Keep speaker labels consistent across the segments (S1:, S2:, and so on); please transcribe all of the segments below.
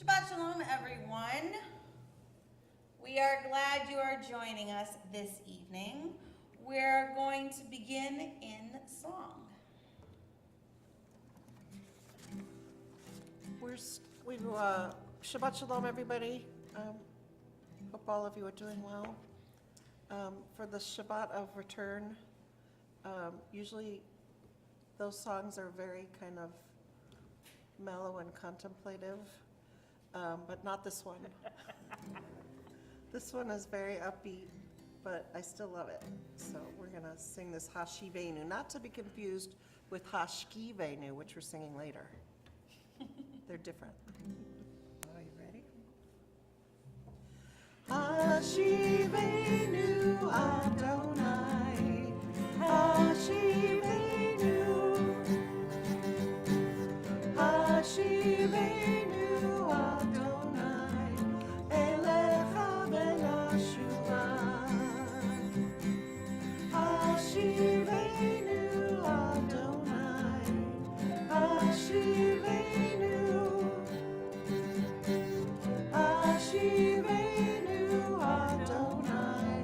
S1: Shabbat Shalom, everyone. We are glad you are joining us this evening. We're going to begin in song.
S2: Shabbat Shalom, everybody. Hope all of you are doing well. For the Shabbat of Return, usually those songs are very kind of mellow and contemplative, but not this one. This one is very upbeat, but I still love it. So we're going to sing this Hashivenu, not to be confused with Hashkivenu, which we're singing later. They're different. Are you ready? Hashivenu Adonai, Hashivenu, Hashivenu Adonai, Elecha benashua. Hashivenu Adonai, Hashivenu, Hashivenu Adonai,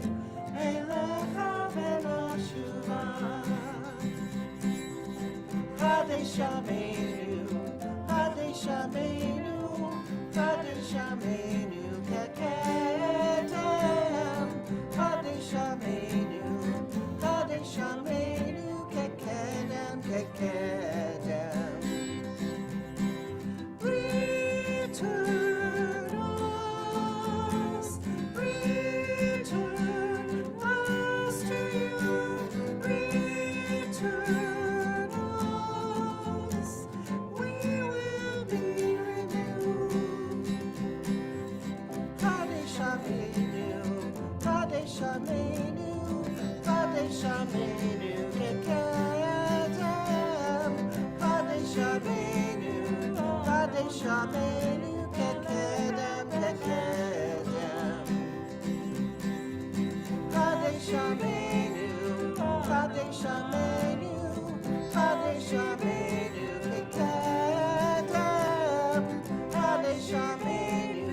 S2: Elecha benashua. Hadeshamenu, Hadeshamenu, Hadeshamenu kekedem, Hadeshamenu, Hadeshamenu kekedem, kekedem. Return us to you, return us, we will be renewed. Hadeshamenu, Hadeshamenu, Hadeshamenu kekedem, Hadeshamenu, Hadeshamenu kekedem, kekedem. Hadeshamenu, Hadeshamenu, Hadeshamenu kekedem, Hadeshamenu,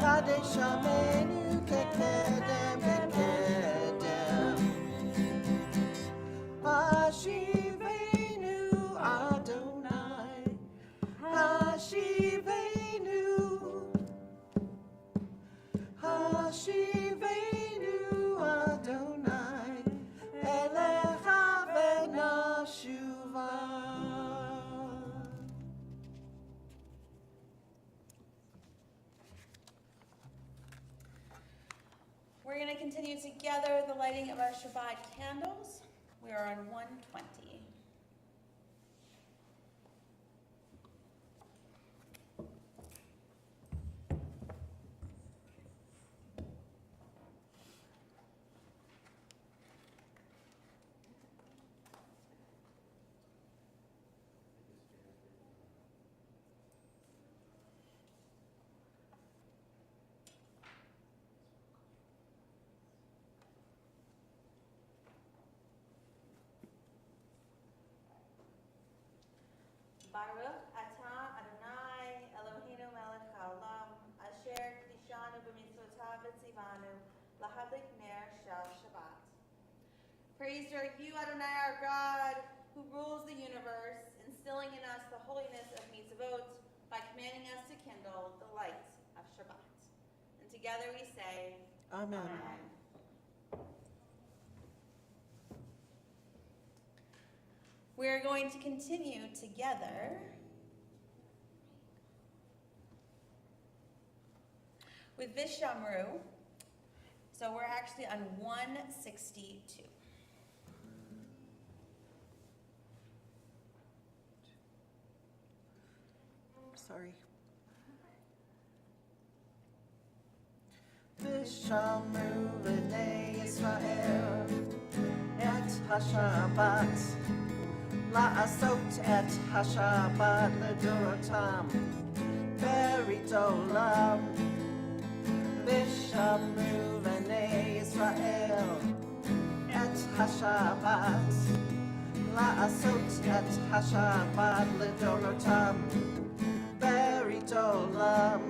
S2: Hadeshamenu kekedem, kekedem. Hashivenu Adonai, Hashivenu, Hashivenu Adonai, Elecha benashuva.
S1: We're going to continue together the lighting of our Shabbat candles. We are on 120. Baruch atah Adonai Eloheinu melech haolam asher kdishanu b'mitzvotav v'tzivanu lahadlik ner shel Shabbat. Praised are you, Adonai, our God, who rules the universe, instilling in us the holiness of mitzvot by commanding us to kindle the light of Shabbat. And together we say,
S2: Amen.
S1: Amen. We're going to continue together with Vishamru. So we're actually on 162.
S2: Sorry. Vishamru b'nei Yisrael et HaShabbat, la'asot et HaShabbat ledorotam, berit olam. Vishamru b'nei Yisrael et HaShabbat, la'asot et HaShabbat ledorotam, berit olam.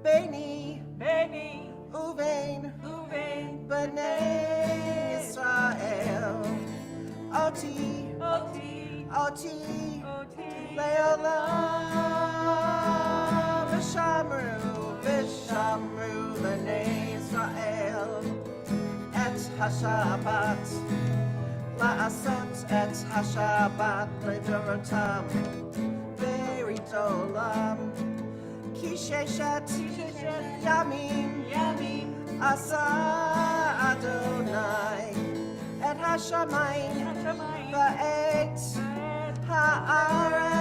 S2: Beni
S3: Beni
S2: uvein
S3: Uvein
S2: b'nei Israel. Oti
S3: Oti
S2: oti
S3: Oti
S2: leolam. V'shamru b'nei Israel et hashabat. La'asot et hashabat ledorotam. Berit olam. Ki sheshet yamim
S3: Yamim
S2: asa Adonai et hashamayim
S3: Hashamayim
S2: va'et haaretz.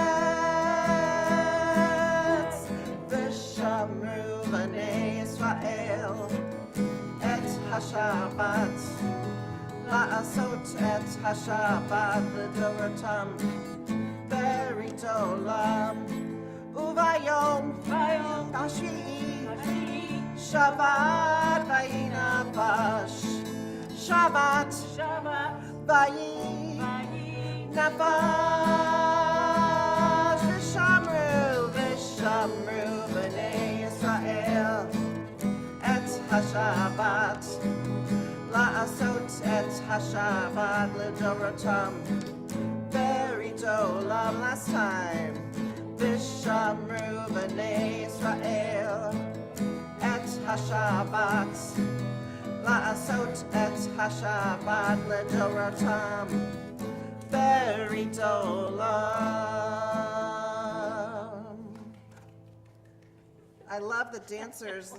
S2: V'shamru b'nei Israel et hashabat. La'asot et hashabat ledorotam. Berit olam. Uvayom
S3: Vayom
S2: Tashvi'i
S3: Hashvi'i
S2: Shabbat vayinapash. Shabbat
S3: Shabbat
S2: vayi
S3: Vayi
S2: napash. V'shamru b'nei Israel et hashabat. La'asot et hashabat ledorotam. Berit olam. Last time. V'shamru b'nei Israel et hashabat. La'asot et hashabat ledorotam. Berit olam. I love the dancers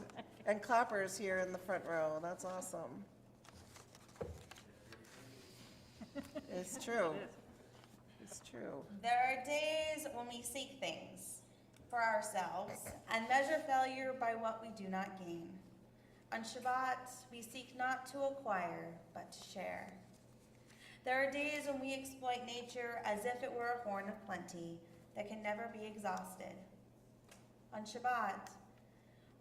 S2: and clappers here in the front row. That's awesome. It's true. It's true.
S1: There are days when we seek things for ourselves and measure failure by what we do not gain. On Shabbat, we seek not to acquire, but to share. There are days when we exploit nature as if it were a horn of plenty that can never be exhausted. On Shabbat,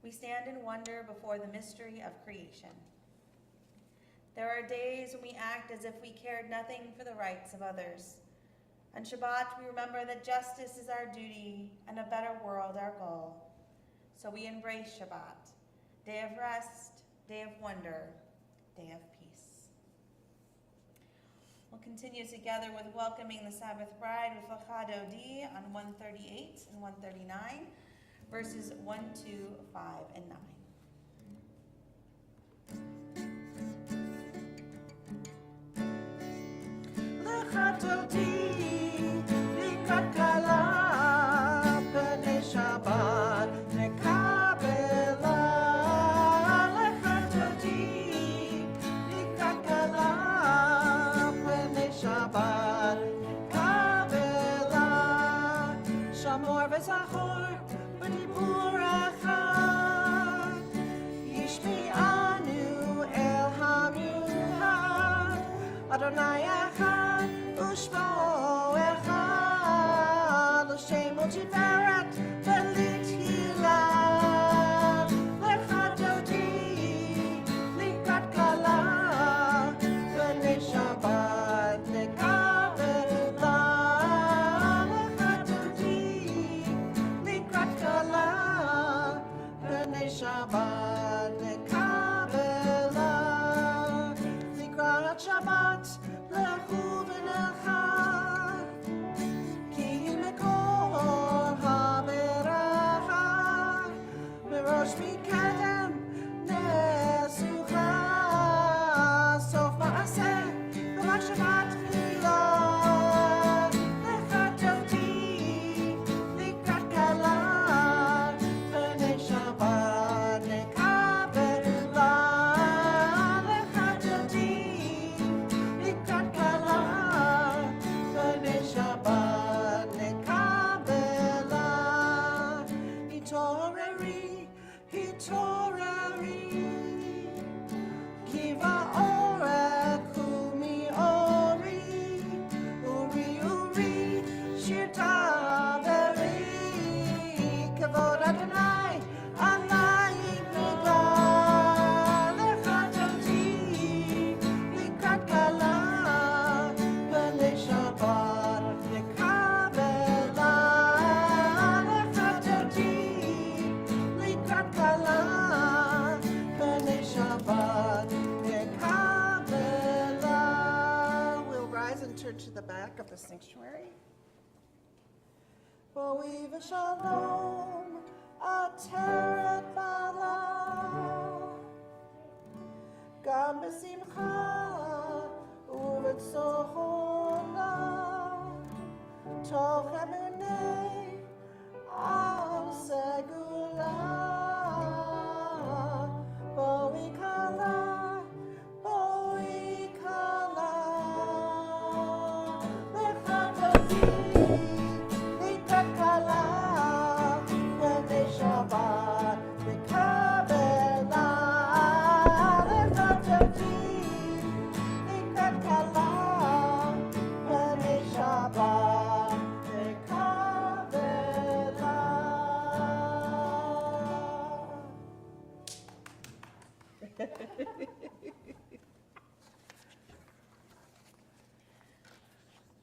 S1: we stand in wonder before the mystery of creation. There are days when we act as if we cared nothing for the rights of others. On Shabbat, we remember that justice is our duty and a better world our goal. So we embrace Shabbat, day of rest, day of wonder, day of peace. We'll continue together with welcoming the Sabbath bride with Lecha Dodi on 138 and 139, verses 1, 2, 5, and 9.
S2: Lecha Dodi likrat kala b'nei Shabbat nekabela. Lecha Dodi likrat kala b'nei Shabbat nekabela. Shamor v'zachor b'dibur echad. Yishmi'anu el hamiuchad. Adonai echad ushmo echad. L'shem u'tiferet v'litchila. Lecha Dodi likrat kala b'nei Shabbat nekabela. Lecha Dodi likrat kala b'nei Shabbat nekabela. Likrat Shabbat lechu v'nelcha. back of the sanctuary. Boi v'shalom, ateret bala, gam b'simcha u'v'tzohona, tov emunei al segula, boi kala, boi kala, v'chatoti, v'takala, v'nei Shabbat, v'kabela, v'chatoti, v'takala, v'nei Shabbat, v'kabela.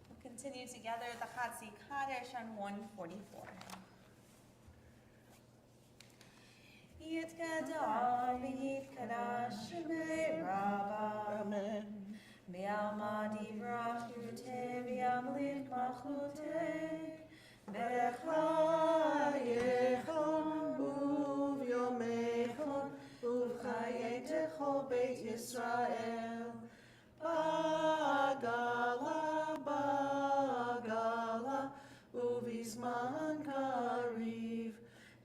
S1: We'll continue together the Chatzi Kadesh on 144. Yitkada v'yitkada shemei Rabba
S2: Amen.
S1: V'yalma divrach yute v'yamlit machlute
S2: B'chayechon u'v'yomechon u'v'chayetecho Beit Yisrael Bagala, bagala u'v'zman kariv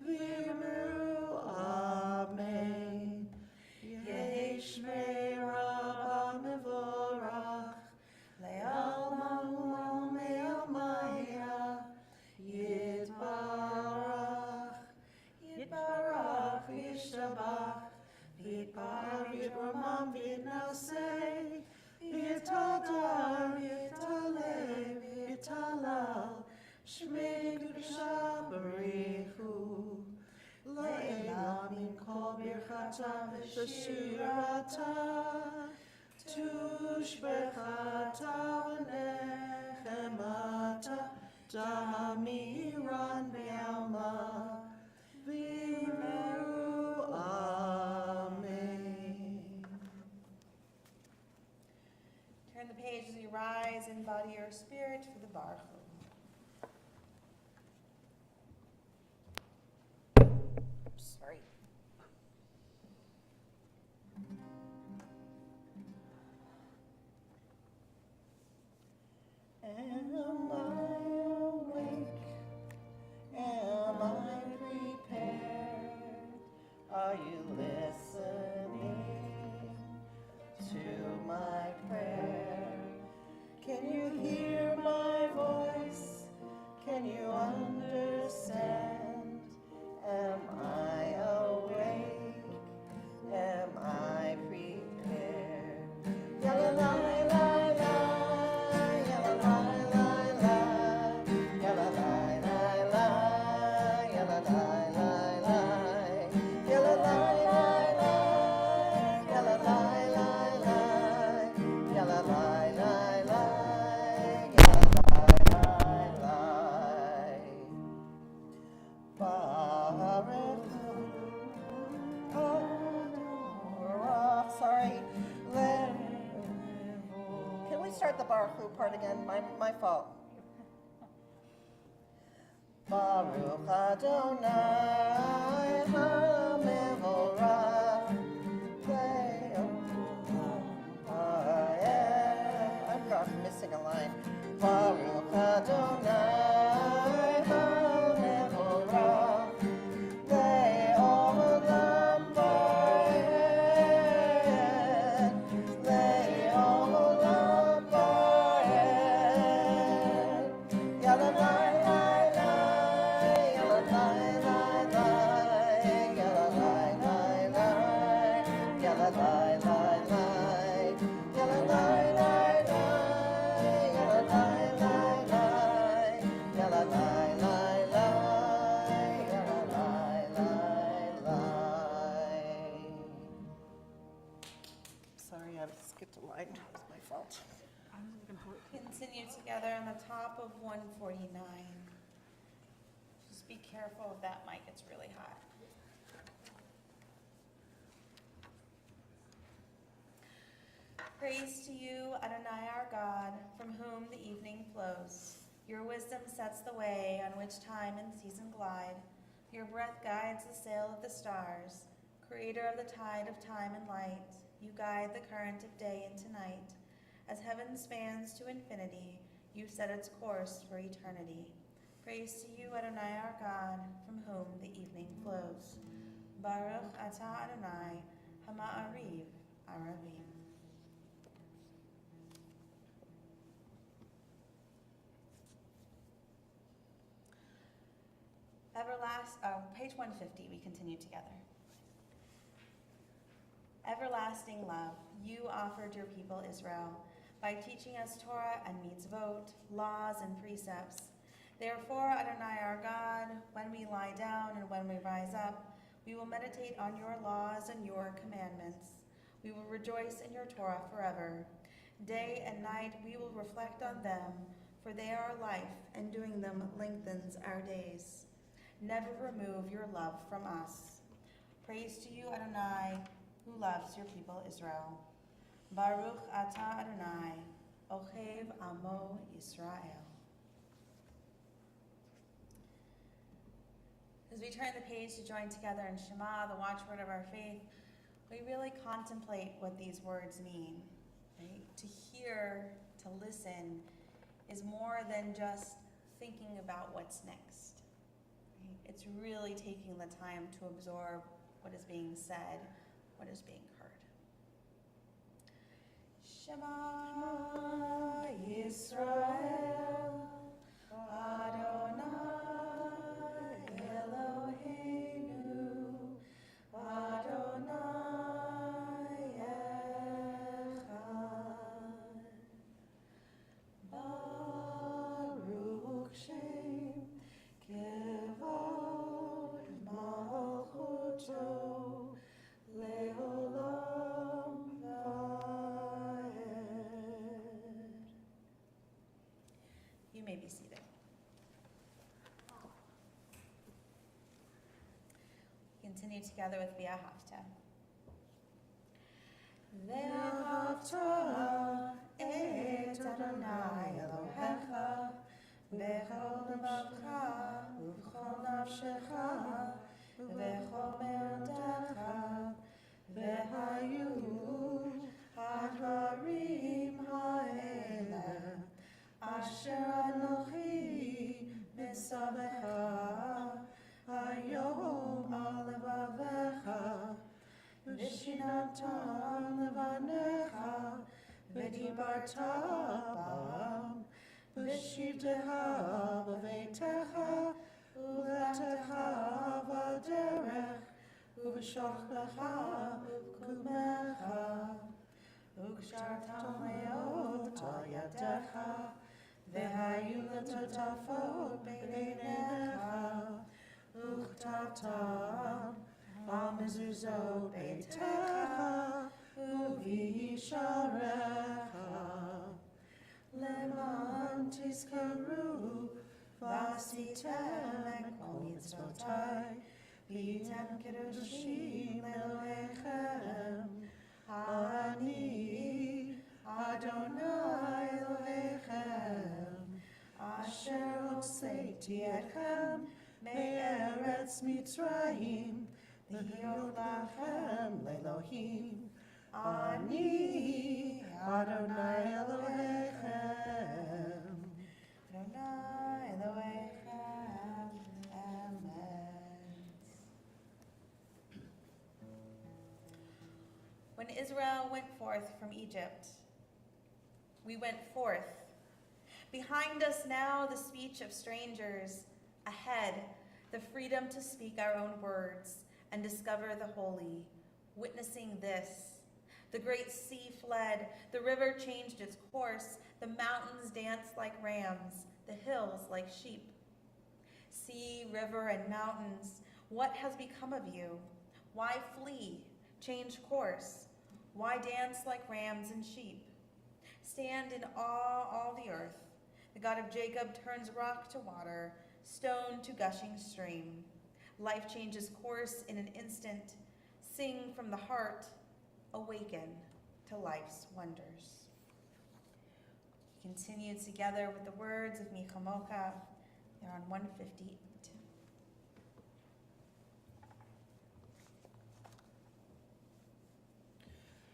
S2: v'yimru Amen. Yehi Shmei Rabba mevorach le'alma u'le'almaya Yitbarach, Yitbarach, Yishtabach, Yitbarach, Yitramam, Yitnaseh, Yitadar, Yitaleh, Yitalal, Shmei Kedusha Barichu, Le'elam min kol birchata v'shirata, Tushbechata v'nechemata, Damiran Be'alma, V'yiru Amen.
S1: Turn the page as you rise and body your spirit for the Baruch Hu.
S2: Sorry. Am I awake? Am I prepared? Are you listening to my prayer? Can you hear my voice? Can you understand? Am I awake? Am I prepared? Yalla la la la, yalla la la la, yalla la la la, yalla la la la, yalla la la la, yalla la la la, yalla la la la, yalla la la la. Sorry. Can we start the Baruch Hu part again? My fault. Baruch Adonai HaMevorach I'm missing a line. Baruch Adonai HaMevorach Le'olam Va'ed Le'olam Va'ed Yalla la la la, yalla la la la, yalla la la la, yalla la la la, yalla la la la, yalla la la la, yalla la la la, yalla la la la. Sorry, I skipped a line. It was my fault.
S1: Continue together on the top of 149. Just be careful if that mic gets really hot. Praise to you, Adonai our God, from whom the evening flows. Your wisdom sets the way on which time and season glide. Your breath guides the sail of the stars. Creator of the tide of time and light, you guide the current of day into night. As heaven spans to infinity, you set its course for eternity. Praise to you, Adonai our God, from whom the evening flows. Baruch atah Adonai, hama'ariv aravim. Page 150, we continue together. Everlasting love, you offered your people Israel by teaching us Torah and mitzvot, laws and precepts. Therefore, Adonai our God, when we lie down and when we rise up, we will meditate on your laws and your commandments. We will rejoice in your Torah forever. Day and night we will reflect on them, for they are life, and doing them lengthens our days. Never remove your love from us. Praise to you, Adonai, who loves your people Israel. Baruch atah Adonai, ochev amo Yisrael. As we turn the page to join together in Shema, the watchword of our faith, we really contemplate what these words mean. Right? To hear, to listen, is more than just thinking about what's next. Right? It's really taking the time to absorb what is being said, what is being heard. Shema Yisrael, Adonai Eloheinu, Adonai Echad. Baruch Shem Kevod Malchuto Leolam Vaed. You may be seated. Continue together with V'ahavta. V'ahavta et Adonai Elohecha b'chol levavecha u'b'chol nafshecha v'chol me'odecha v'hayu hadvarim ha'ele asher anochi misavecha hayom al levavecha v'shinatan levanecha v'dibarta bam v'shivtecha b'veitecha u'letecha v'derech u'v'shochlecha u'kumecha u'kshartam leot al yadecha v'hayu letotafot b'einecha u'chtatam al mezuzot beitecha u'visharecha leman tizkaru v'asitem et kol mitzvotai v'yitem kedoshim Elohechem Ani Adonai Elohechem asher hoseti etchem me'eretz Mitzrayim v'hiyot lachem le'Elohim Ani Adonai Elohechem Adonai Elohechem Amen. When Israel went forth from Egypt, we went forth. Behind us now the speech of strangers, ahead the freedom to speak our own words and discover the holy. Witnessing this, the great sea fled, the river changed its course, the mountains danced like rams, the hills like sheep. Sea, river, and mountains, what has become of you? Why flee, change course? Why dance like rams and sheep? Stand in awe, all the earth. The God of Jacob turns rock to water, stone to gushing stream. Life changes course in an instant. Sing from the heart, awaken, to life's wonders. We continue together with the words of Michamocha. They're on 158.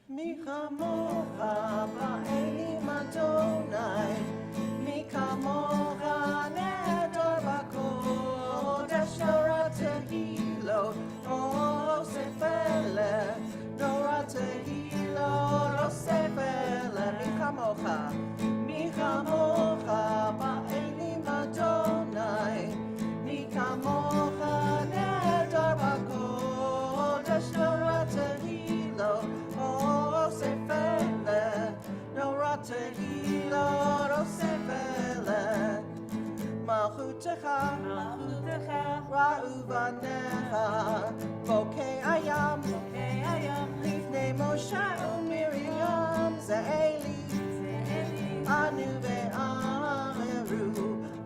S2: Michamocha ba'elim Adonai, Michamocha nedor b'kodesh nora tehilot, o sefele, nora tehilot, o sefele. Michamocha ba'elim Adonai, Michamocha nedor b'kodesh nora tehilot, o sefele, nora tehilot, o sefele. Malchutecha, ra'u banecha, bokei ayam, lifnei Moshe u'Miriam, ze'eli, anu ve'ameru,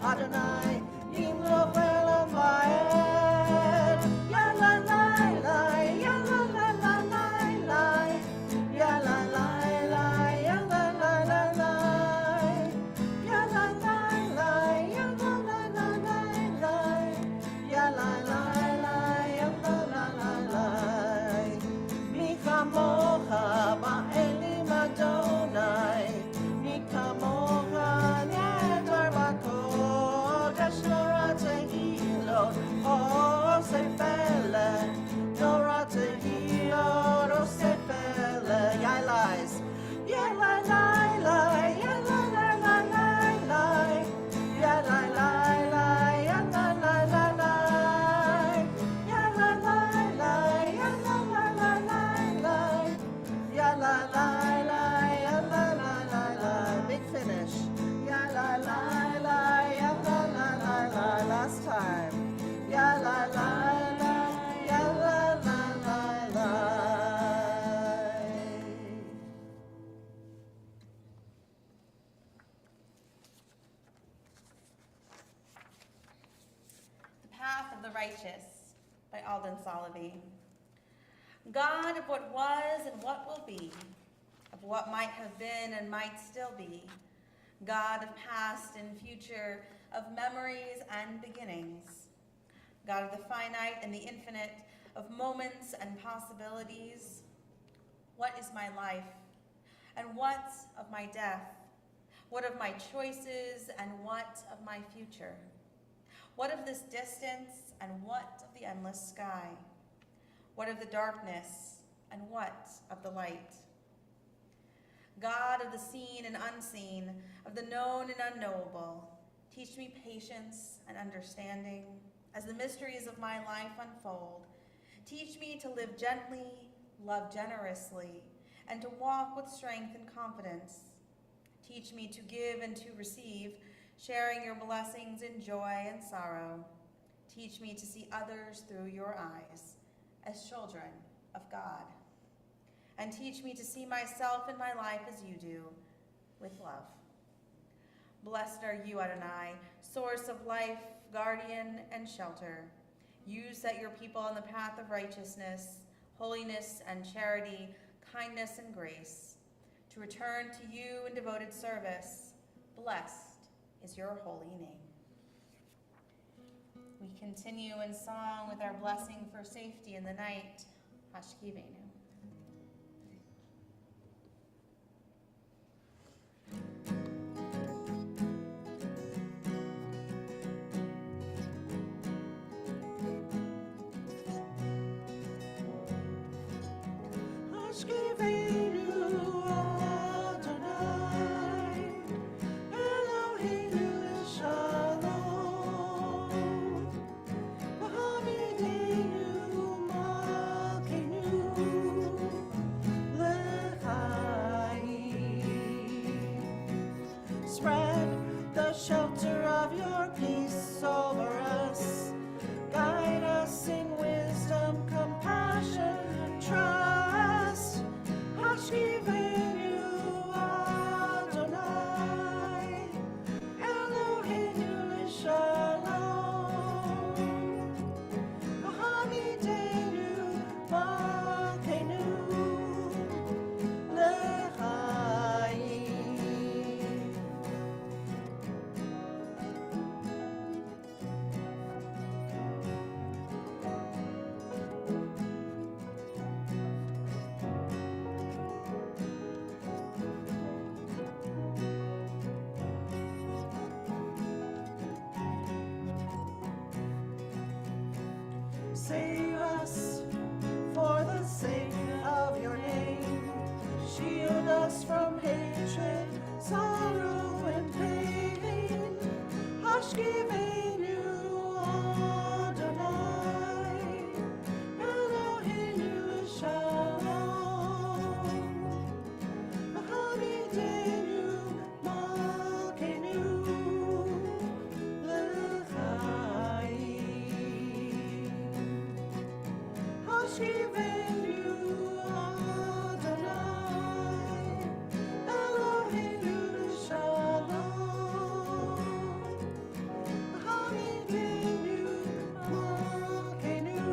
S2: Adonai, yimloch le'olam va'ed. Ya la la la, ya la la la la la, ya la la la, ya la la la la, ya la la la, ya la la la la, ya la la la, ya la la la la. Michamocha ba'elim Adonai, Michamocha nedor b'kodesh nora tehilot, o sefele, nora tehilot, o sefele. Yailais, yailai lai lai, yailai lai lai lai lai, yailai lai lai, yailai lai lai lai, yailai lai lai, yailai lai lai lai lai, yailai lai lai, yailai lai lai lai. Big finish. Yailai lai lai, yailai lai lai lai. Last time. Yailai lai lai, yailai lai lai lai.
S1: The Path of the Righteous by Alden Solovey. God of what was and what will be, of what might have been and might still be, God of past and future, of memories and beginnings, God of the finite and the infinite, of moments and possibilities. What is my life? And what of my death? What of my choices and what of my future? What of this distance and what of the endless sky? What of the darkness and what of the light? God of the seen and unseen, of the known and unknowable, teach me patience and understanding as the mysteries of my life unfold. Teach me to live gently, love generously, and to walk with strength and confidence. Teach me to give and to receive, sharing your blessings in joy and sorrow. Teach me to see others through your eyes, as children of God. And teach me to see myself and my life as you do, with love. Blessed are you, Adonai, source of life, guardian, and shelter. You set your people on the path of righteousness, holiness, and charity, kindness, and grace, to return to you in devoted service. Blessed is your holy name. We continue in song with our blessing for safety in the night, Hashkivenu.
S2: Hashkivenu Adonai, Eloheinu Shalom, V'hamidenu Malkeinu L'chaim. Spread the shelter of your peace over us. Guide us in wisdom, compassion, and trust. Save us for the sake of your name. Shield us from hatred, sorrow, and pain. Hashkivenu Adonai, Eloheinu Shalom. Hamidenu Malkeinu L'chaim. Hashkivenu Adonai, Eloheinu Shalom. Hamidenu Malkeinu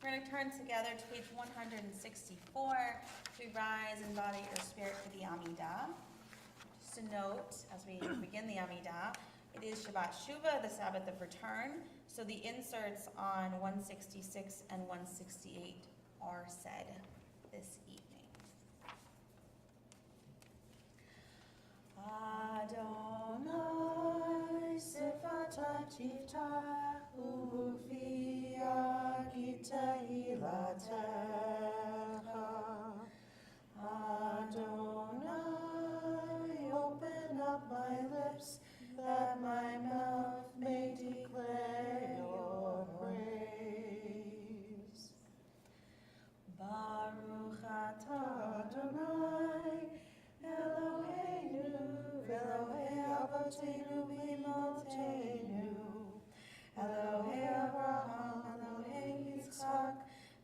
S1: We're going to turn together to page 164 as we rise in body or spirit for the Amidah. Just a note, as we begin the Amidah, it is Shabbat Shuvah, the Sabbath of return, so the inserts on 166 and 168 are said this evening. Adonai Sefata Tifta Ufia Gita Ilatecha. Adonai, open up my lips that my mouth may declare your praise. Baruch atah Adonai, Eloheinu, Elohei Avotenu v'Imotenu, Elohei Abraham, Elohei Yitzchak,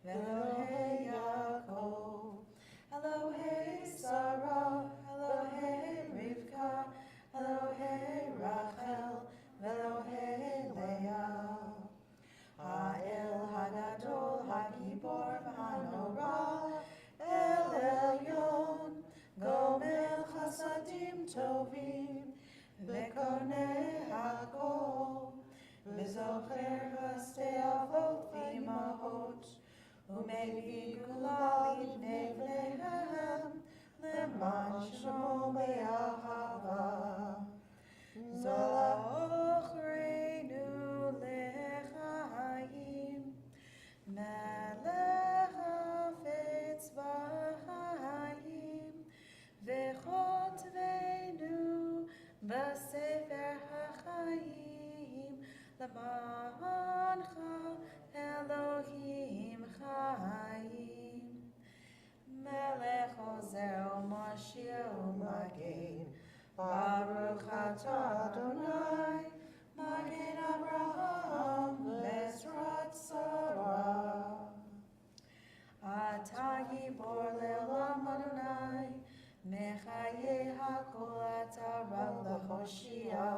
S1: Elohei Yaakov, Elohei Sarah, Elohei Rivka, Elohei Rachel, Elohei Leah. Ha'el Hagadol, Hagibor, Hanorah, El Elyon, Gomel Chasadim Tovim, Vekonei Hakol, V'zocher V'astei Avot V'imahot, U'mevin Kula L'ibnei Bneihem, Leman Shmo Be'ahava. Zochreinu L'chaim, Melech Hafetz B'chaim, V'chotvenu B'sefer HaChaim, L'mancha Elohim Chaim. Melech Ozer U'Mashiach U'Magen, Baruch atah Adonai, Magen Abraham, Bezrat Sarah. Atah Gibor Le'olam Adonai, Mechaye Hakol atah Rav L'Hoshia,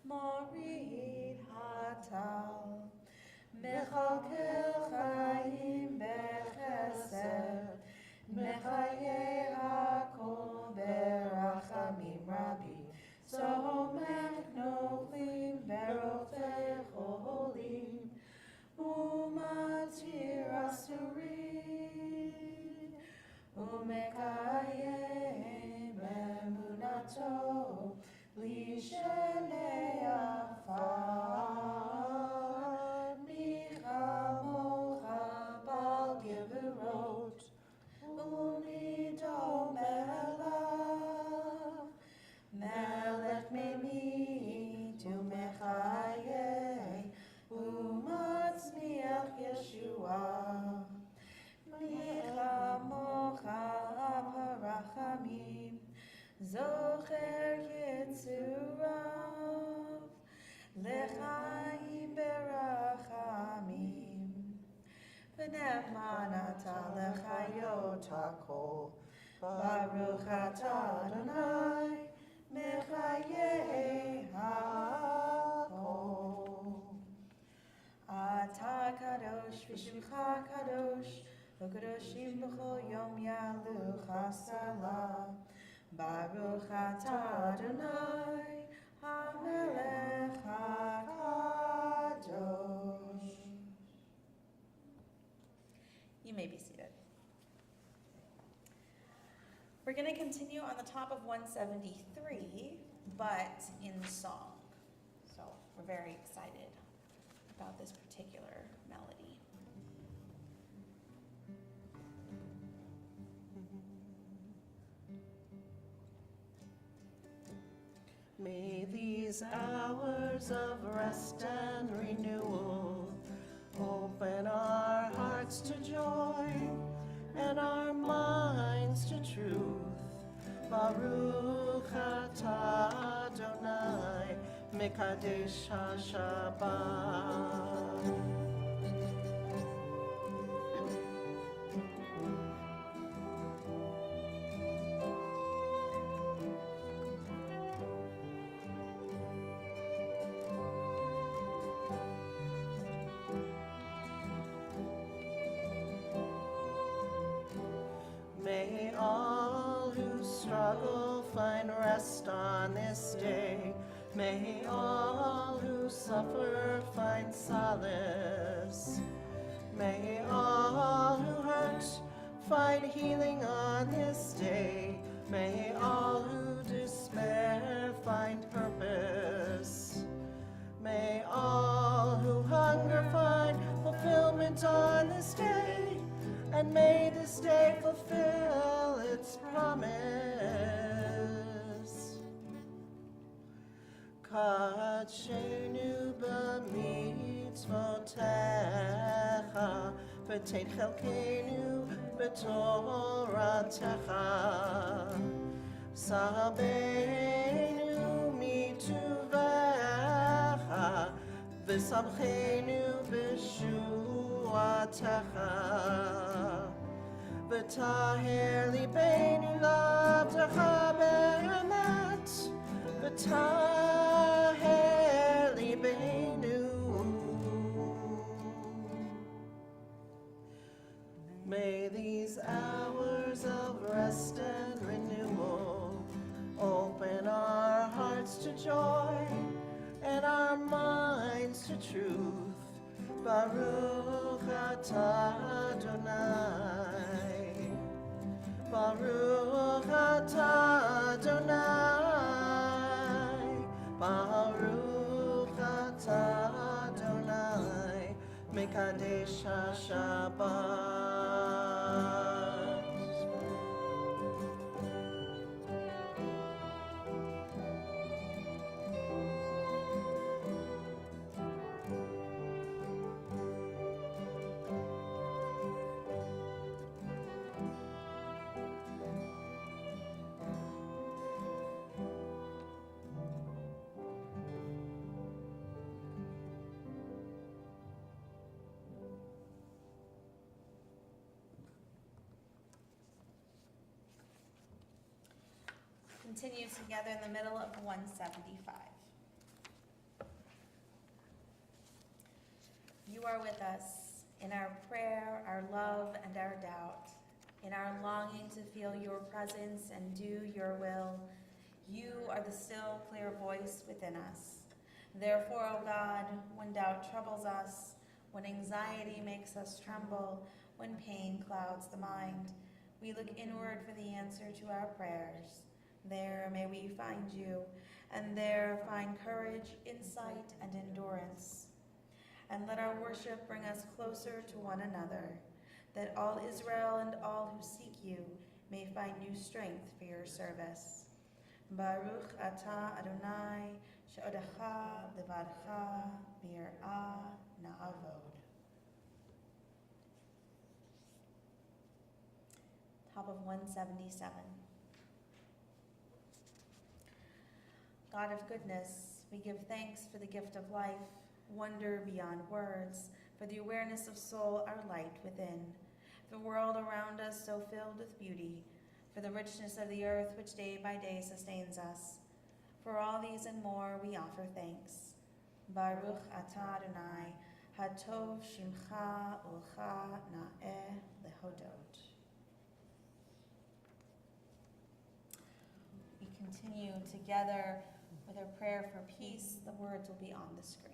S1: Morid Hatal. Mechalkel Chaim Bechesed, Mechaye Hakol Berachamim Rabbi, Somech Noflim Berothei Cholim, Umatir Asurim, Umekayem Emunato, Lishenei Afar, Michamocha Bal Geverot, Unidom Elav, Melech Mimi Tumechaye, Umatzmiach Yeshua, Michamocha Avarachamim, Zocher Yitzurah. v'chasala. Baruch atah Adonai, HaMelech HaKadosh. You may be seated. We're going to continue on the top of 173, but in song. So we're very excited about this particular melody.
S2: May these hours of rest and renewal open our hearts to joy and our minds to truth. Baruch atah Adonai Mekadesh HaShabbat. May all who struggle find rest on this day. May all who suffer find solace. May all who hurt find healing on this day. May all who despair find purpose. May all who hunger find fulfillment on this day. And may this day fulfill its promise. Kadshenu b'mitzvotecha, v'tein chelkenu b'toratecha. Sabenu mituvecha, v'samchenu b'shuatecha. V'taher libeinu l'avdecha be'emet, v'taher libeinu. May these hours of rest and renewal open our hearts to joy and our minds to truth. Baruch atah Adonai, Baruch atah Adonai, Baruch atah Adonai, Mekadesh HaShabbat.
S1: Continue together in the middle of 175. You are with us in our prayer, our love, and our doubt, in our longing to feel your presence and do your will. You are the still, clear voice within us. Therefore, O God, when doubt troubles us, when anxiety makes us tremble, when pain clouds the mind, we look inward for the answer to our prayers. There may we find you, and there find courage, insight, and endurance. And let our worship bring us closer to one another, that all Israel and all who seek you may find new strength for your service. Baruch atah Adonai, she'odecha levadcha b'yir'ah na'avod. Top of 177. God of goodness, we give thanks for the gift of life, wonder beyond words, for the awareness of soul, our light within, the world around us so filled with beauty, for the richness of the earth which day by day sustains us. For all these and more we offer thanks. Baruch atah Adonai, hatov shimcha ulcha na'eh lehodot. continue together with our prayer for peace. The words will be on the screen.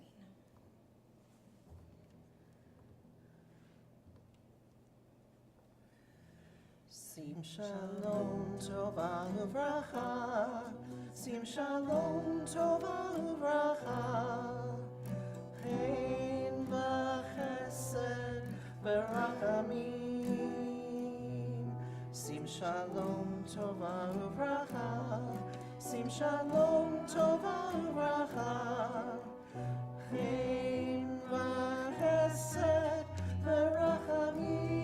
S2: Sim shalom tova uvracha, sim shalom tova uvracha, chen v'chesed v'rachamim. Sim shalom tova uvracha, sim shalom tova uvracha, chen v'chesed v'rachamim.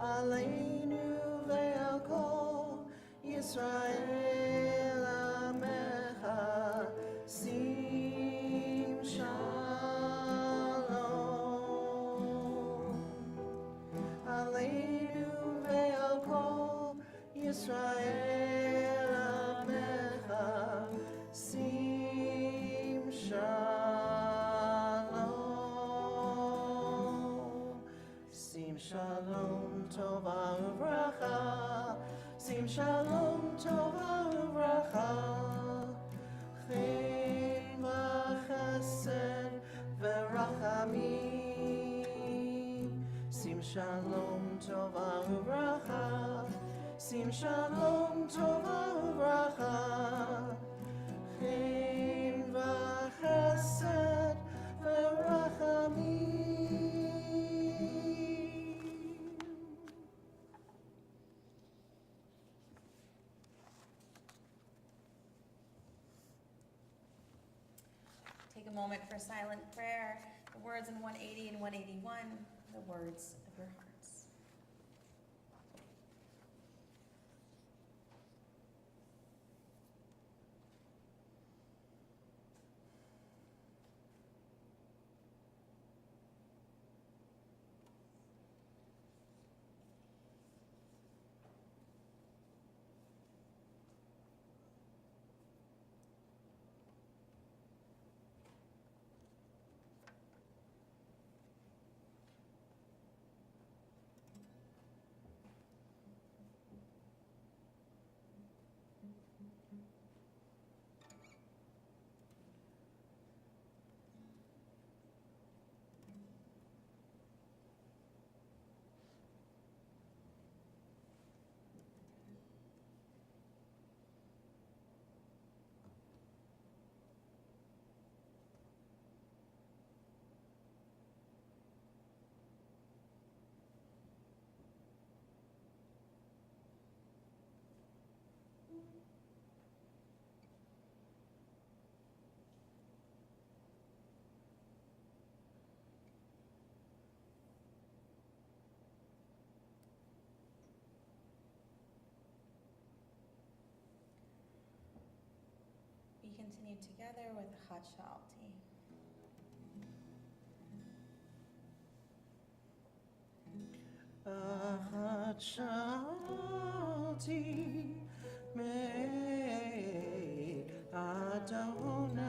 S2: Aleinu ve'al kol Yisrael amecha, sim shalom. Aleinu ve'al kol Yisrael amecha, sim shalom. Sim shalom tova uvracha, sim shalom tova uvracha, chen v'chesed v'rachamim. Sim shalom tova uvracha, sim shalom tova uvracha, chen v'chesed v'rachamim.
S1: Take a moment for silent prayer. The words in 180 and 181, the words of your hearts. We continue together with Chad Shalti.
S2: Achat shalti me Adonai,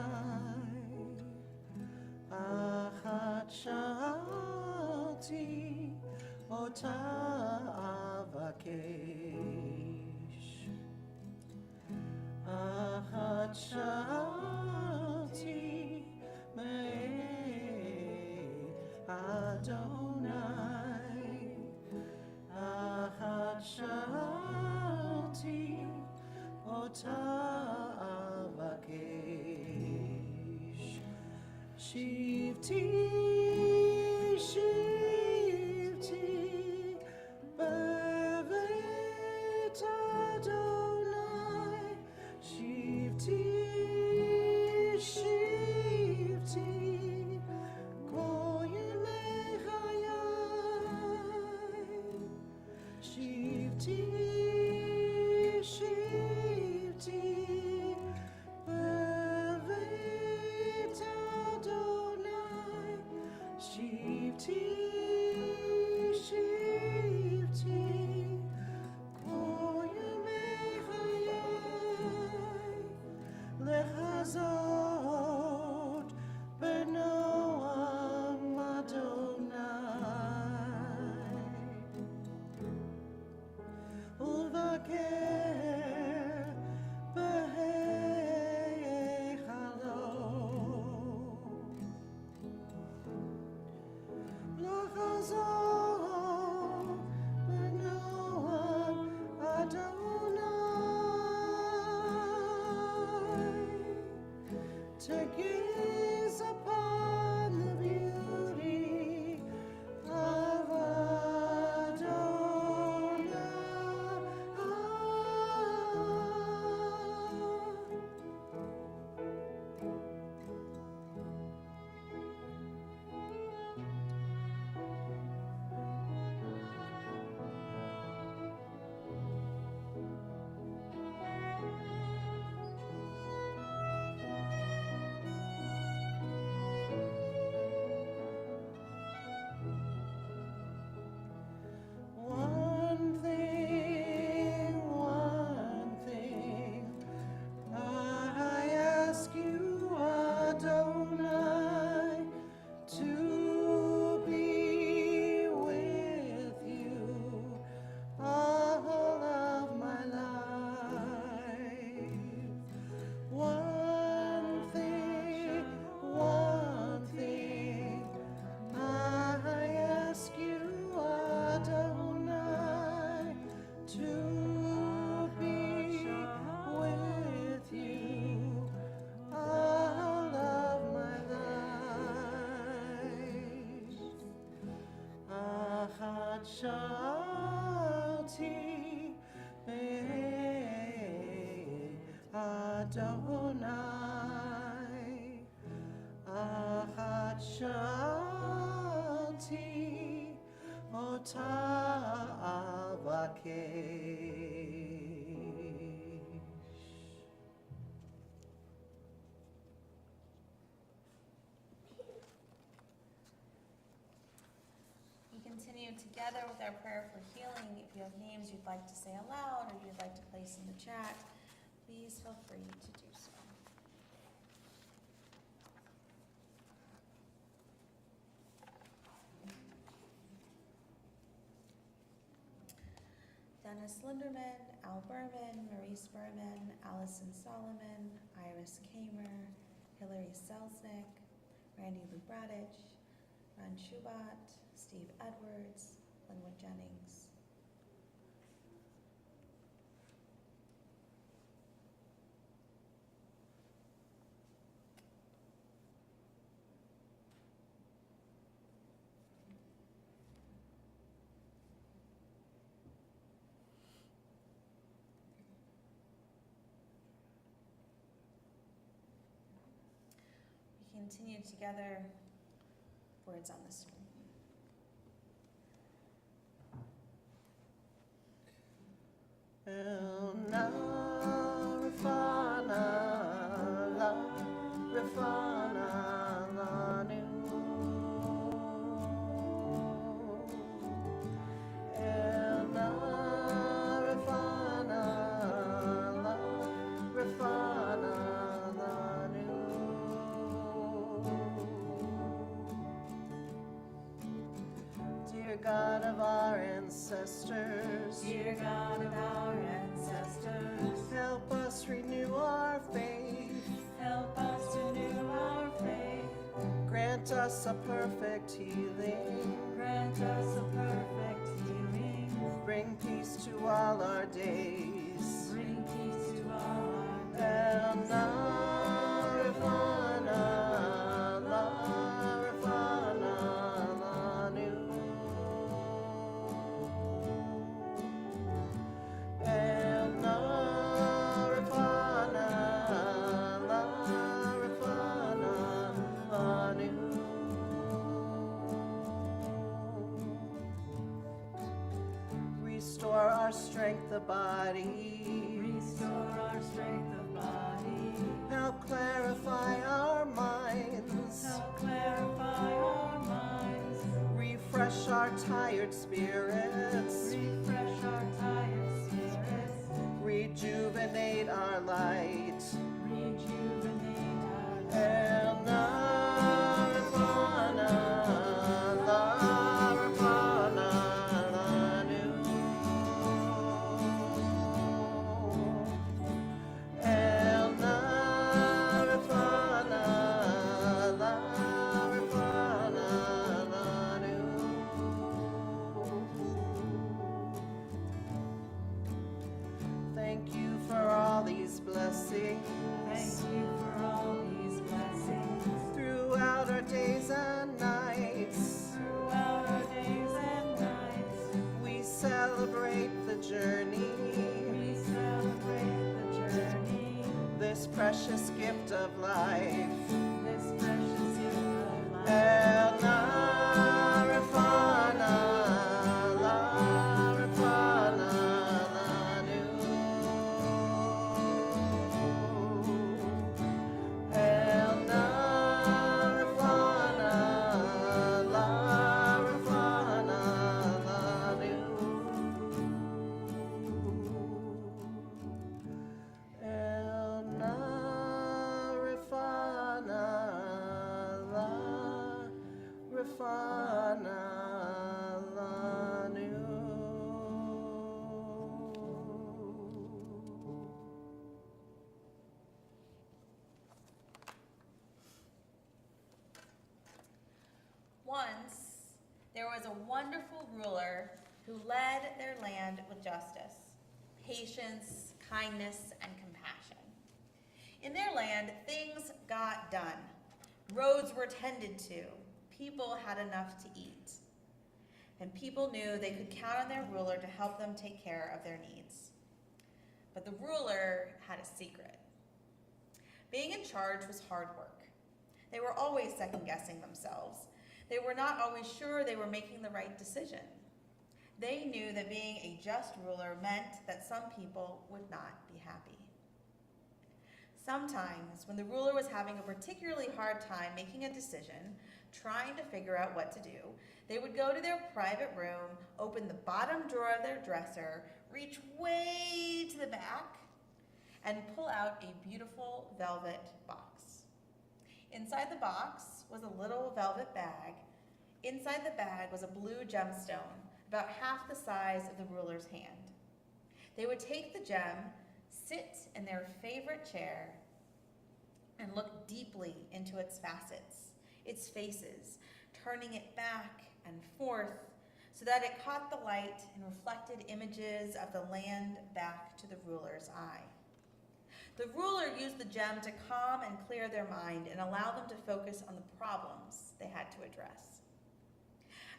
S2: Achat shalti ota avakesh, Achat shalti me Adonai, Achat shalti ota avakesh, Shivti, Shivti, bevet Adonai, Shivti, Shivti, goyim mechayai, Shivti, Shivti, bevet Adonai, Shivti, Shivti, goyim mechayai, lechazot b'noam Adonai, ulvakesh to gaze upon the beauty of one thing, I ask you, Adonai, to be with you all of my life. One thing, I ask you, Adonai, to be with you all of my life. Achad shalti Adonai, Achad shalti ota avakesh.
S1: We continue together with our prayer for healing. If you have names you'd like to say aloud or you'd like to place in the chat, please feel free to do so. Dennis Linderman, Al Berman, Maurice Berman, Allison Solomon, Iris Kamer, Hillary Selznick, Randy Lubradich, Ron Shubat, Steve Edwards, Linwood Jennings. We continue together words on the screen.
S2: El na rafana la rafana lanu. El na rafana la rafana lanu. Dear God of our ancestors,
S3: Dear God of our ancestors,
S2: help us renew our faith.
S3: help us to renew our faith.
S2: Grant us a perfect healing.
S3: Grant us a perfect healing.
S2: Bring peace to all our days.
S3: Bring peace to all our
S2: El
S3: days.
S2: na rafana la rafana lanu. El na rafana la rafana lanu. Restore our strength of body.
S3: Restore our strength of body.
S2: Help clarify our minds.
S3: Help clarify our minds.
S2: Refresh our tired spirits.
S3: Refresh our tired spirits.
S2: Rejuvenate our light.
S3: Rejuvenate our lives.
S2: El na rafana la rafana lanu. El na rafana la rafana lanu. of life.
S3: this precious gift of life.
S2: El Narifana, La Rifana, Lanu. El Narifana, La Rifana, Lanu. El Narifana, La Rifana, Lanu.
S1: Once, there was a wonderful ruler who led their land with justice, patience, kindness, and compassion. In their land, things got done. Roads were tended to. People had enough to eat. And people knew they could count on their ruler to help them take care of their needs. But the ruler had a secret. Being in charge was hard work. They were always second-guessing themselves. They were not always sure they were making the right decision. They knew that being a just ruler meant that some people would not be happy. Sometimes, when the ruler was having a particularly hard time making a decision, trying to figure out what to do, they would go to their private room, open the bottom drawer of their dresser, reach way to the back, and pull out a beautiful velvet box. Inside the box was a little velvet bag. Inside the bag was a blue gemstone, about half the size of the ruler's hand. They would take the gem, sit in their favorite chair, and look deeply into its facets, its faces, turning it back and forth so that it caught the light and reflected images of the land back to the ruler's eye. The ruler used the gem to calm and clear their mind and allow them to focus on the problems they had to address.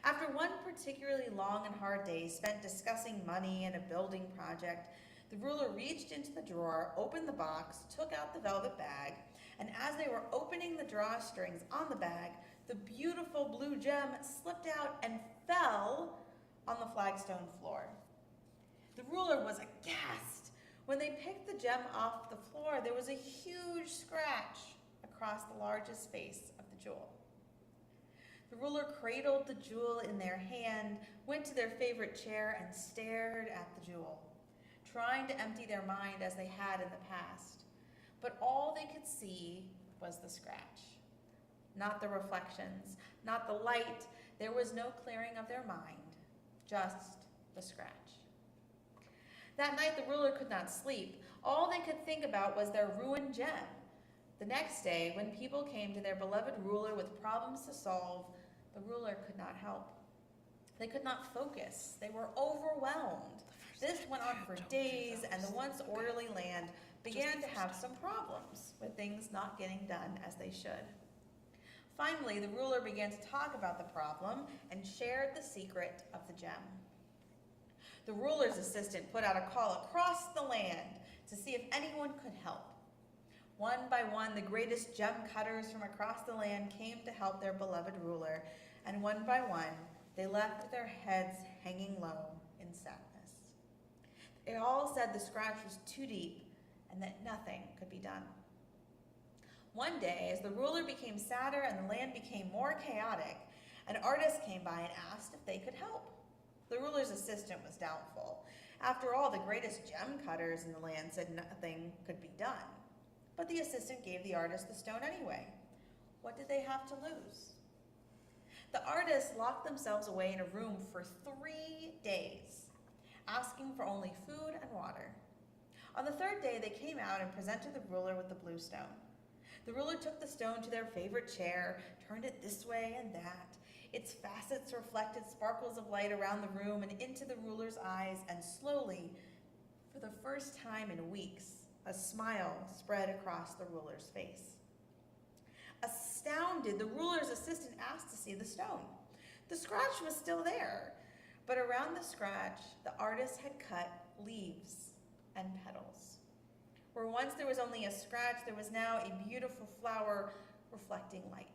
S1: After one particularly long and hard day spent discussing money and a building project, the ruler reached into the drawer, opened the box, took out the velvet bag, and as they were opening the drawstrings on the bag, the beautiful blue gem slipped out and fell on the flagstone floor. The ruler was aghast. When they picked the gem off the floor, there was a huge scratch across the largest face of the jewel. The ruler cradled the jewel in their hand, went to their favorite chair, and stared at the jewel, trying to empty their mind as they had in the past. But all they could see was the scratch. Not the reflections, not the light. There was no clearing of their mind, just the scratch. That night, the ruler could not sleep. All they could think about was their ruined gem. The next day, when people came to their beloved ruler with problems to solve, the ruler could not help. They could not focus. They were overwhelmed. This went on for days, and the once orderly land began to have some problems with things not getting done as they should. Finally, the ruler began to talk about the problem and shared the secret of the gem. The ruler's assistant put out a call across the land to see if anyone could help. One by one, the greatest gem cutters from across the land came to help their beloved ruler, and one by one, they left with their heads hanging low in sadness. They all said the scratch was too deep and that nothing could be done. One day, as the ruler became sadder and the land became more chaotic, an artist came by and asked if they could help. The ruler's assistant was doubtful. After all, the greatest gem cutters in the land said nothing could be done. But the assistant gave the artist the stone anyway. What did they have to lose? The artists locked themselves away in a room for 3 days, asking for only food and water. On the third day, they came out and presented the ruler with the blue stone. The ruler took the stone to their favorite chair, turned it this way and that. Its facets reflected sparkles of light around the room and into the ruler's eyes, and slowly, for the first time in weeks, a smile spread across the ruler's face. Astounded, the ruler's assistant asked to see the stone. The scratch was still there, but around the scratch, the artist had cut leaves and petals. Where once there was only a scratch, there was now a beautiful flower reflecting light.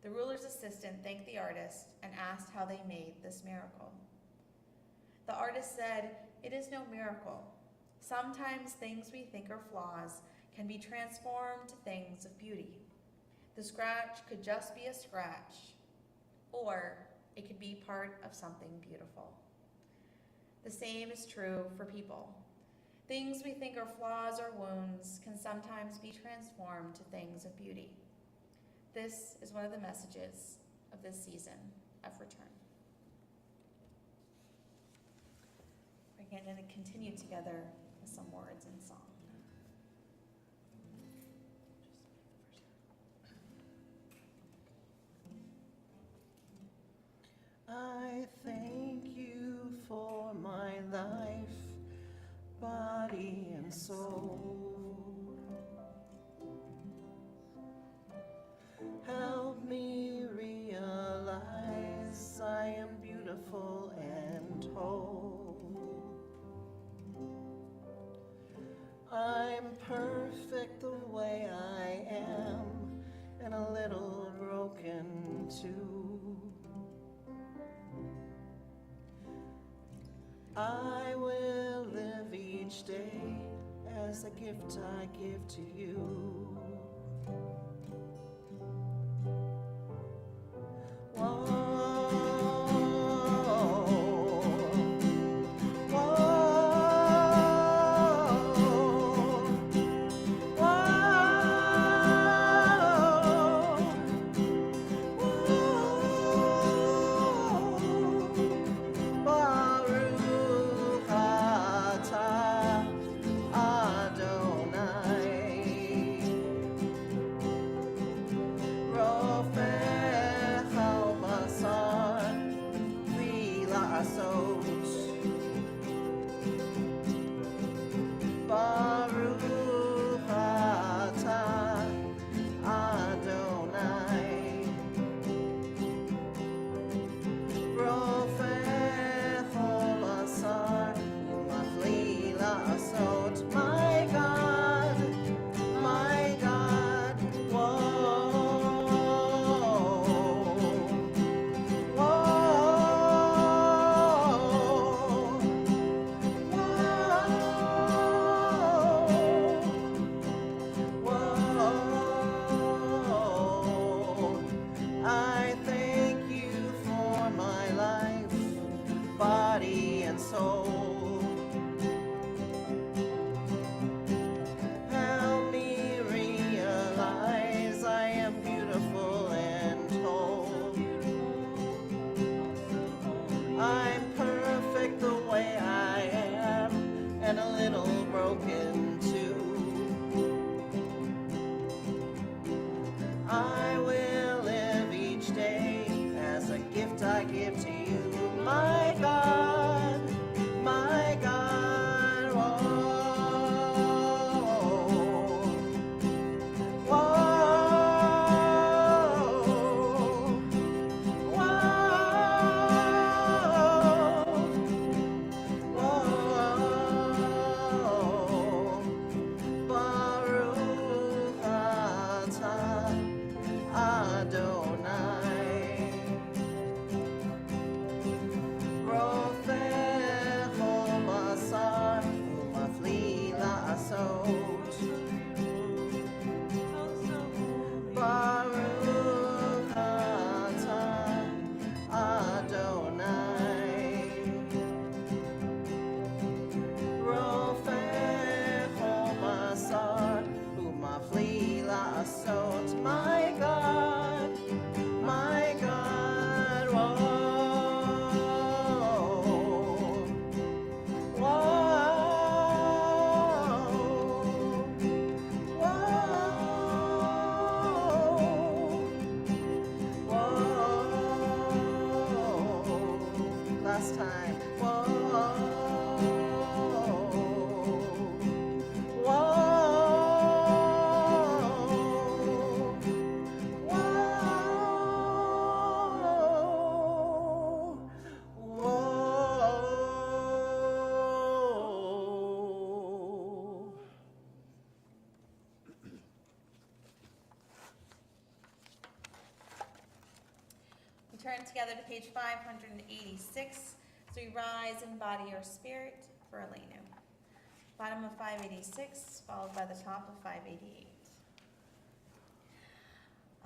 S1: The ruler's assistant thanked the artist and asked how they made this miracle. The artist said, "It is no miracle. Sometimes things we think are flaws can be transformed to things of beauty. The scratch could just be a scratch, or it could be part of something beautiful." The same is true for people. Things we think are flaws or wounds can sometimes be transformed to things of beauty. This is one of the messages of this season of return. We're going to continue together with some words in song.
S2: I thank you for my life, body and soul. Help me realize I am beautiful and whole. I'm perfect the way I am, and a little broken too. I will live each day as a gift I give to you. Whoa, whoa, whoa, Baruch atah Adonai, Rofech al-Basar v'la'asot. Baruch atah Adonai, Rofech al-Basar v'la'asot. My God, I thank you for my life, body and soul. Help me realize I am beautiful and whole. I'm perfect the way I am, and a little broken too. I will live each day as a gift I give to you, my God, my God. Whoa, whoa, whoa, Baruch atah
S1: turn together to page 586, so we rise in body or spirit for Aleinu. Bottom of 586, followed by the top of 588.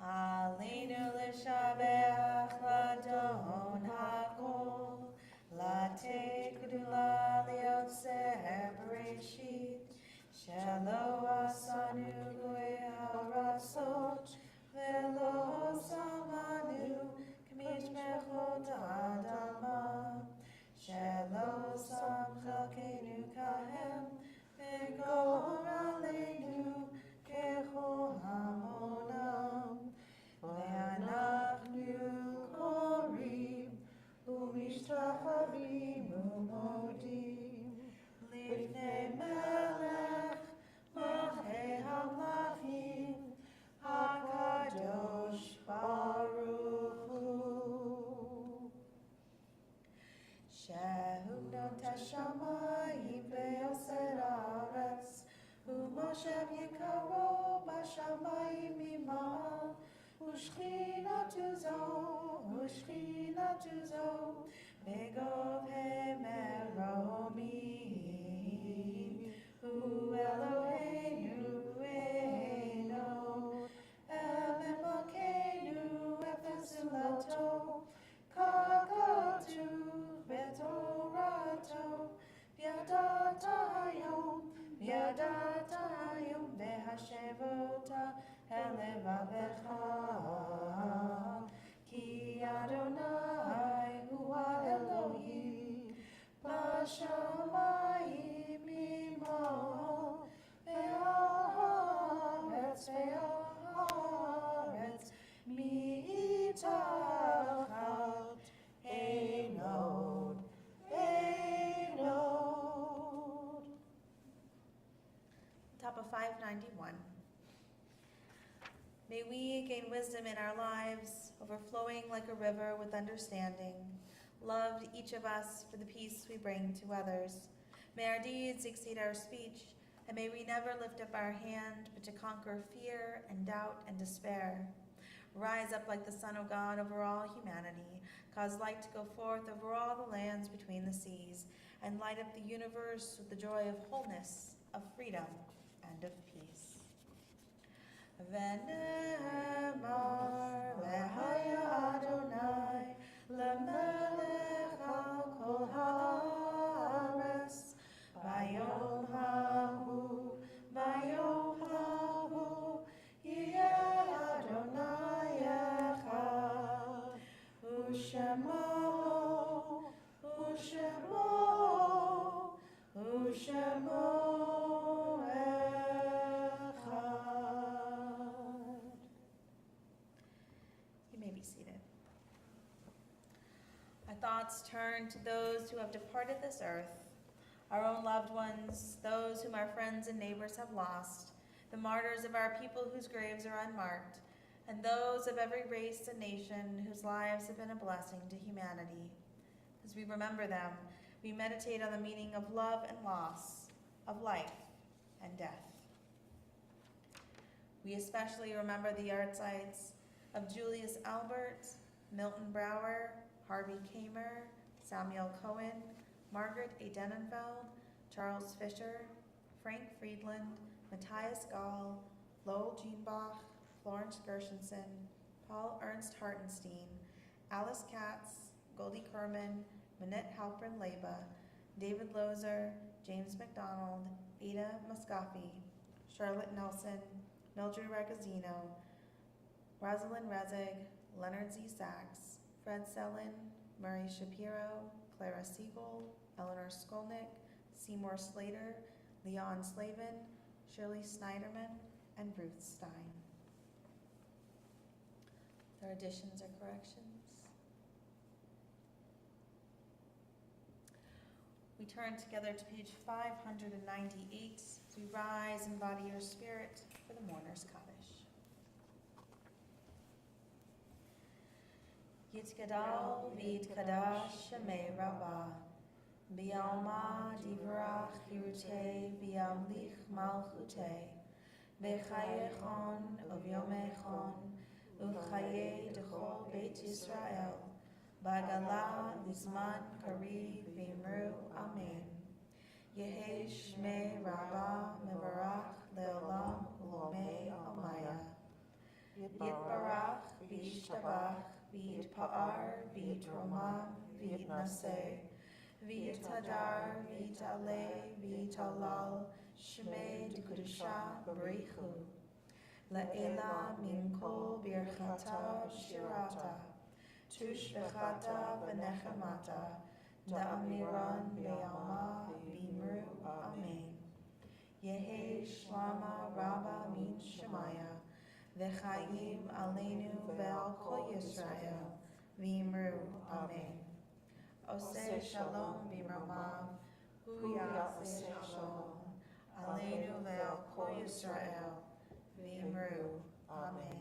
S1: Aleinu l'shabeach l'adon hakol, latei gdula liotzer bereshit, shelo asanu goy haratzot, velo samanu k'mishmechot ha'adama, shelo sam chalkeinu kahem, v'gor aleinu kechol hamonam, ve'anachnu korim u'mishtachavim u'modim lifnei melech malchei hamlachim hakadosh baruch hu. Shehunot hashamayim ve'yoser haaretz u'moshev yikaro b'shamayim mima'al u'shchinatu zo begov hemeromim u'Eloheinu eino Elokeinu efesilato kagatu betorato Yadata hayom behashevota elevavecha ki Adonai hu Elohim b'shamayim imo ve'aretz mitachat einod. Top of 591. May we gain wisdom in our lives, overflowing like a river with understanding. Love each of us for the peace we bring to others. May our deeds exceed our speech, and may we never lift up our hand but to conquer fear and doubt and despair. Rise up like the sun, O God, over all humanity. Cause light to go forth over all the lands between the seas, and light up the universe with the joy of wholeness, of freedom, and of peace. V'nemar v'haya Adonai l'melech al kol haaretz bayom hahu yeh Adonai echad u'shemo You may be seated. Our thoughts turn to those who have departed this earth, our own loved ones, those whom our friends and neighbors have lost, the martyrs of our people whose graves are unmarked, and those of every race and nation whose lives have been a blessing to humanity. As we remember them, we meditate on the meaning of love and loss, of life and death. We especially remember the yahrzeits of Julius Albert, Milton Brower, Harvey Kamer, Samuel Cohen, Margaret A. Denenfeld, Charles Fisher, Frank Friedland, Matthias Gall, Lowell Jeanbach, Florence Gershenson, Paul Ernst Hartenstein, Alice Katz, Goldie Kerman, Minette Halpern Leba, David Lozer, James McDonald, Ada Muscaffi, Charlotte Nelson, Mildred Ragazzino, Rosalind Rezig, Leonard Z. Sachs, Fred Sellin, Murray Shapiro, Clara Siegel, Eleanor Skolnick, Seymour Slater, Leon Slavin, Shirley Snyderman, and Ruth Stein. There are additions or corrections? We turn together to page 598 as we rise in body or spirit for the mourner's Kaddish. Yitkadal v'yitkadash shemei rabbah, b'yalma divrach hirutei v'yamlich malchutei, v'chayechon uvyomechon, u'chayei dechol beit Beit Yisrael, Bagala Lizman Kari Vimru Amen. Yehi Shmei Rabbah Mevarach Leolam Ulomei Amaya. Yitbarach V'yishtabach V'yitpa'ar V'yitromam V'yitnaseh V'yitadar V'yitaleh V'yitalal Shmei D'Kedusha B'richu La'ela Min Kol Birchata Shirata Tushbechata V'nechemata Da'amiran Be'alma B'imru Amen. Yehi Shlama Rabba Min Shemaya V'chayim Aleinu Ve'al Kol Yisrael V'imru Amen. Oseh Shalom B'Ramav Hu Ya'aseh Shalom Aleinu Ve'al Kol Yisrael V'imru Amen.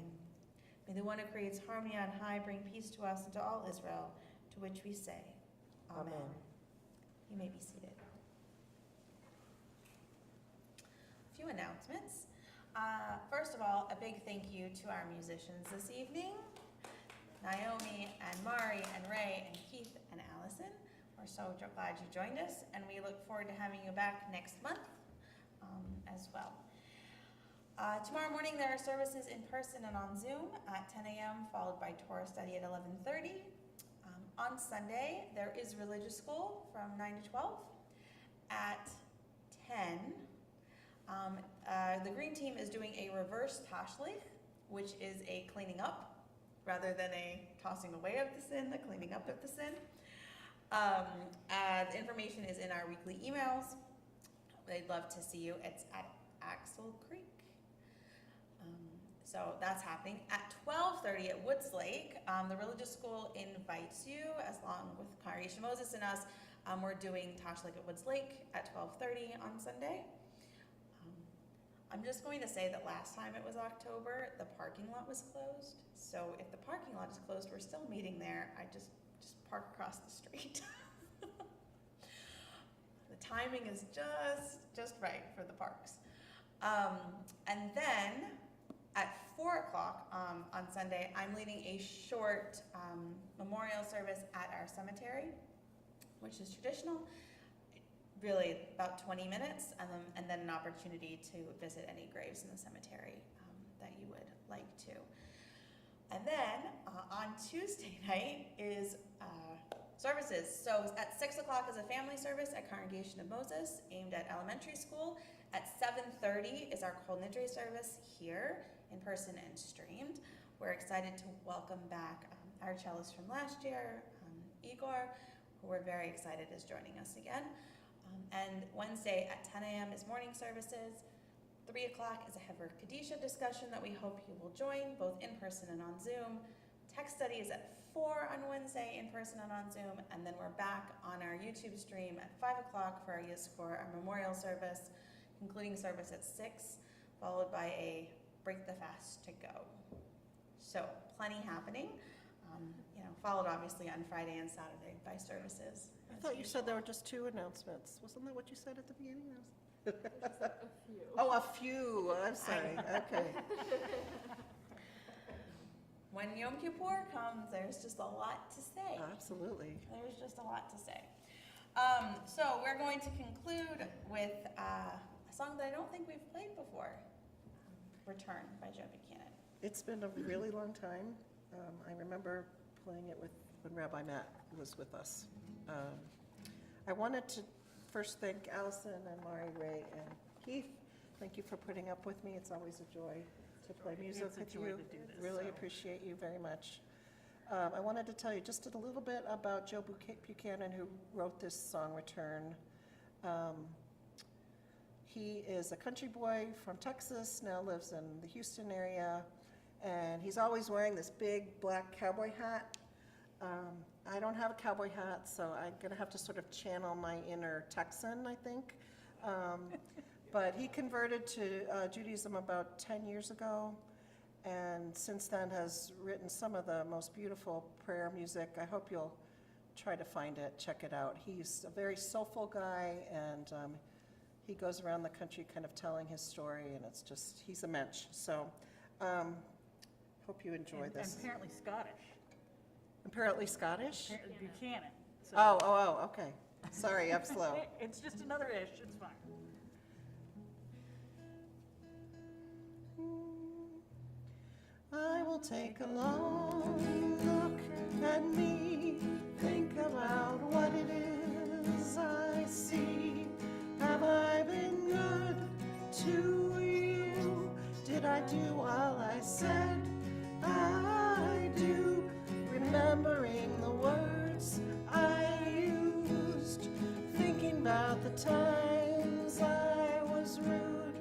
S1: May the one who creates harmony on high bring peace to us and to all Israel, to which we say, Amen. You may be seated. A few announcements. First of all, a big thank you to our musicians this evening, Naomi and Mari and Ray and Keith and Allison. We're so glad you joined us, and we look forward to having you back next month as well. Tomorrow morning there are services in person and on Zoom at 10 a.m. followed by Torah study at 11:30. On Sunday there is religious school from 9 to 12. At 10, the green team is doing a reverse tashlich, which is a cleaning up rather than a tossing away of the sin, the cleaning up of the sin. The information is in our weekly emails. They'd love to see you. It's at Axel Creek. So that's happening. At 12:30 at Woods Lake, the religious school invites you, as long with Congregation Moses and us. We're doing Tashlich at Woods Lake at 12:30 on Sunday. I'm just going to say that last time it was October, the parking lot was closed. So if the parking lot is closed, we're still meeting there. I just park across the street. The timing is just right for the parks. And then at 4 o'clock on Sunday, I'm leading a short memorial service at our cemetery, which is traditional. Really about 20 minutes, and then an opportunity to visit any graves in the cemetery that you would like to. And then on Tuesday night is services. So at 6 o'clock is a family service at Congregation of Moses aimed at elementary school. At 7:30 is our Kol Nidre service here in person and streamed. We're excited to welcome back our cellist from last year, Igor, who we're very excited is joining us again. And Wednesday at 10 a.m. is morning services. 3 o'clock is a Hever Kadisha discussion that we hope you will join, both in person and on Zoom. Text study is at 4 on Wednesday, in person and on Zoom. And then we're back on our YouTube stream at 5 o'clock for our Yizkor, our memorial service, concluding service at 6, followed by a break the fast to go. So plenty happening. Followed obviously on Friday and Saturday by services.
S2: I thought you said there were just 2 announcements. Wasn't that what you said at the beginning?
S3: Just a few.
S2: Oh, a few. I'm sorry. Okay.
S1: When Yom Kippur comes, there's just a lot to say.
S2: Absolutely.
S1: There's just a lot to say. So we're going to conclude with a song that I don't think we've played before, Return by Joe Buchanan.
S2: It's been a really long time. I remember playing it when Rabbi Matt was with us. I wanted to first thank Allison and Mari, Ray, and Keith. Thank you for putting up with me. It's always a joy to play music with you. Really appreciate you very much. I wanted to tell you just a little bit about Joe Buchanan, who wrote this song, Return. He is a country boy from Texas, now lives in the Houston area, and he's always wearing this big black cowboy hat. I don't have a cowboy hat, so I'm gonna have to sort of channel my inner Texan, I think. But he converted to Judaism about 10 years ago, and since then has written some of the most beautiful prayer music. I hope you'll try to find it, check it out. He's a very soulful guy, and he goes around the country kind of telling his story, and it's just, he's a mensch. So hope you enjoy this.
S3: And apparently Scottish.
S2: Apparently Scottish?
S4: Buchanan. So
S2: Oh, okay. Sorry, I'm slow.
S4: It's just another ish, it's fine.
S2: I will take a long look at me, think about what it is I see. Have I been good to you? Did I do all I said I do? Remembering the words I used, thinking about the times I was rude.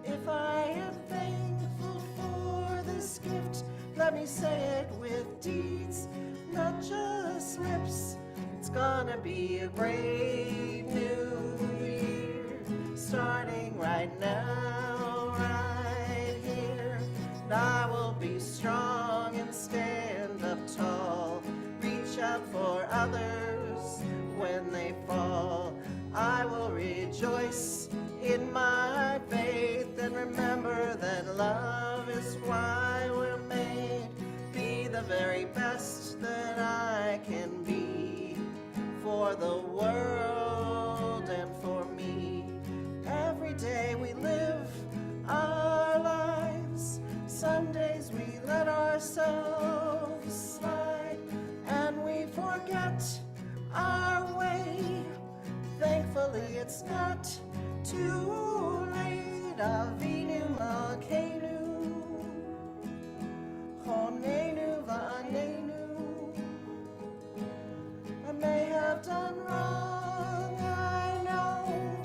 S2: If I am thankful for this gift, let me say it with deeds, not just lips. It's gonna be a great new year, starting right now, right here. And I will be strong and stand up tall, reach out for others when they fall. I will rejoice in my faith and remember that love is why we're made. Be the very best that I can be for the world and for me. Every day we live our lives. Some days we let ourselves slide and we forget our way. Thankfully it's not too late. Avinu Malkeinu, Honenu Vanenu. I may have done wrong, I know.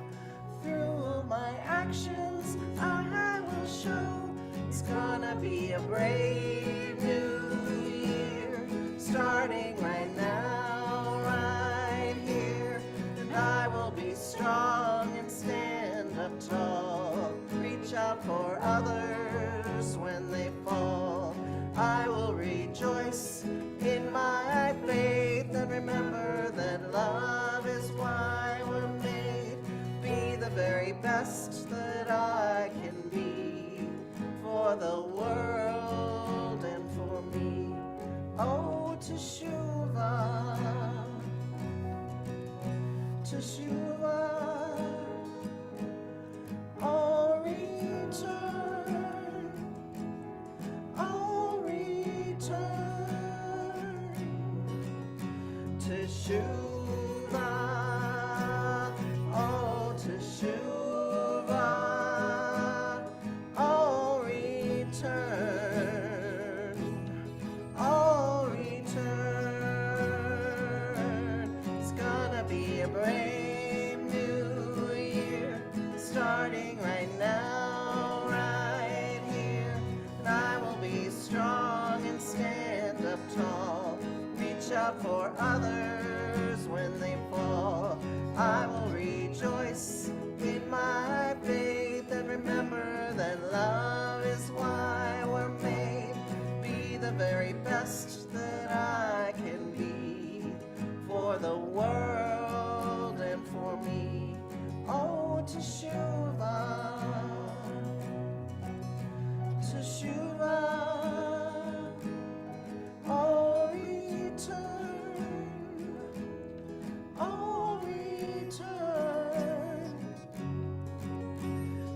S2: Through my actions I will show. It's gonna be a brave new year, starting right now, right here. And I will be strong and stand up tall, reach out for others when they fall. I will rejoice in my faith and remember that love is why we're made. Be the very best that I can be for the world and for me. Oh, Teshuvah, Teshuvah, I'll return, I'll return. Teshuvah, oh Teshuvah, I'll return, I'll return. It's gonna be a brave new year, starting right now, right here. And I will be strong and stand up tall, reach out for others when they fall. I will rejoice in my faith and remember that love is why we're made. Be the very best that I can be for the world and for me. Oh, Teshuvah, Teshuvah, I'll return, I'll return.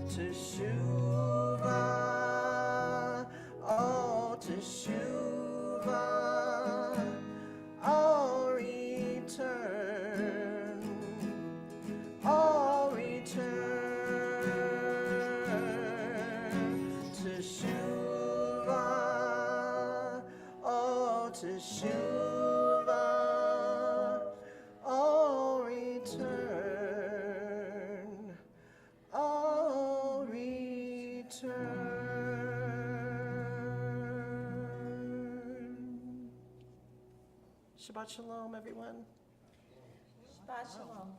S2: Teshuvah, oh Teshuvah, I'll return, I'll return. Teshuvah, oh Teshuvah, I'll return, I'll return. Shabbat Shalom, everyone.
S1: Shabbat Shalom.